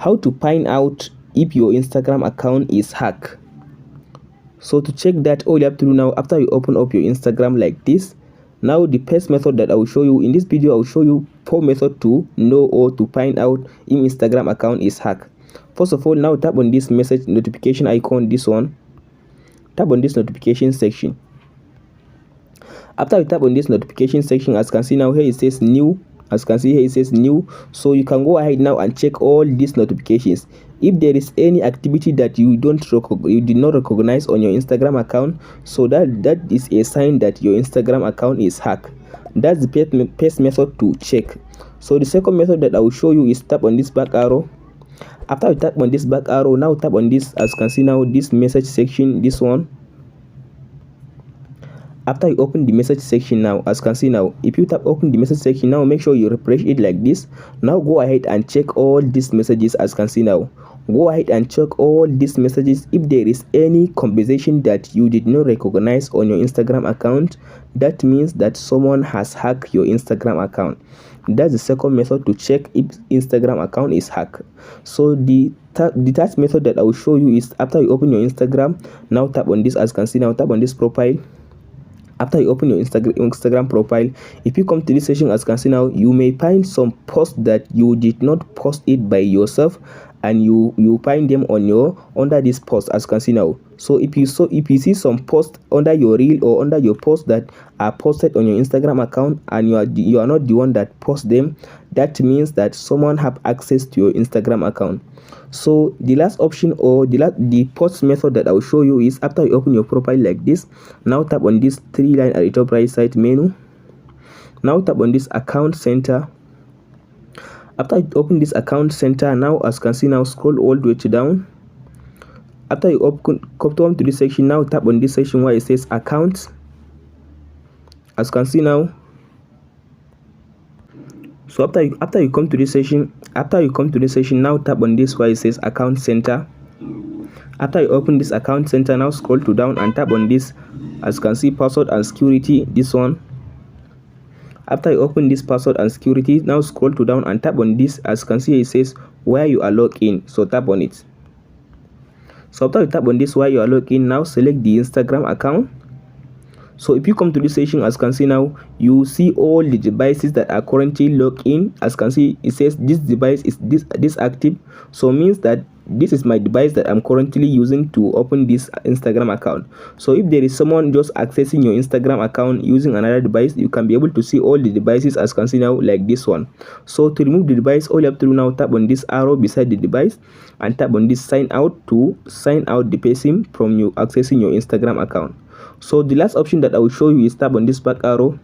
How to find out if your Instagram account is hacked. So to check that, all you have to do now, after you open up your Instagram like this, now the first method that I will show you in this video, I will show you 4 methods to know or to find out if Instagram account is hacked. First of all, now tap on this message notification icon, this one. Tap on this notification section. After you tap on this notification section, as you can see now here it says new. As you can see here it says new, so you can go ahead now and check all these notifications. If there is any activity that you did not recognize on your Instagram account, so that is a sign that your Instagram account is hacked. That's the first method to check. So the second method that I will show you is tap on this back arrow. After you tap on this back arrow, now tap on this, as you can see now, this message section, this one. After you open the message section now, as you can see now, if you tap open the message section now, make sure you refresh it like this. Now go ahead and check all these messages. As you can see now, go ahead and check all these messages. If there is any conversation that you did not recognize on your Instagram account, that means that someone has hacked your Instagram account. That's the second method to check if Instagram account is hacked. So the third method that I will show you is after you open your Instagram, now tap on this, as you can see now, tap on this profile. After you open your Instagram profile, if you come to this section, as you can see now, you may find some posts that you did not post it by yourself, and you find them on your under this post, as you can see now. So if you see some posts under your reel or under your post that are posted on your Instagram account, and you are not the one that post them, that means that someone have access to your Instagram account. So the last option, or the post method that I will show you, is after you open your profile like this, now tap on this 3 line at the top right side menu. Now tap on this account center. After you open this account center, now as you can see now, scroll all the way to down. After you come to this section, now tap on this section where it says accounts. As you can see now, so after you come to this section, now tap on this where it says account center. After you open this account center, now scroll to down and tap on this, as you can see, password and security, this one. After you open this password and security, now scroll to down and tap on this, as you can see it says where you are logged in, so tap on it. So after you tap on this where you are logged in, now select the Instagram account. So if you come to this section, as you can see now, you see all the devices that are currently logged in. As you can see, it says this device is this active, so means that this is my device that I'm currently using to open this Instagram account. So if there is someone just accessing your Instagram account using another device, you can be able to see all the devices, as you can see now, like this one. So to remove the device, all you have to do now, tap on this arrow beside the device and tap on this sign out to sign out the person from you accessing your Instagram account. So the last option that I will show you is tap on this back arrow.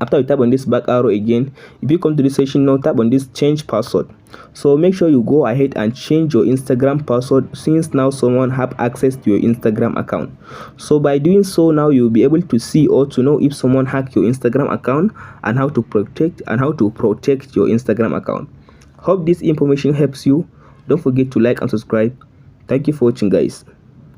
After you tap on this back arrow again, if you come to this section now, tap on this change password. So make sure you go ahead and change your Instagram password, since now someone have access to your Instagram account. So by doing so, now you'll be able to see or to know if someone hacked your Instagram account and how to protect your Instagram account. Hope this information helps you. Don't forget to like and subscribe. Thank you for watching, guys.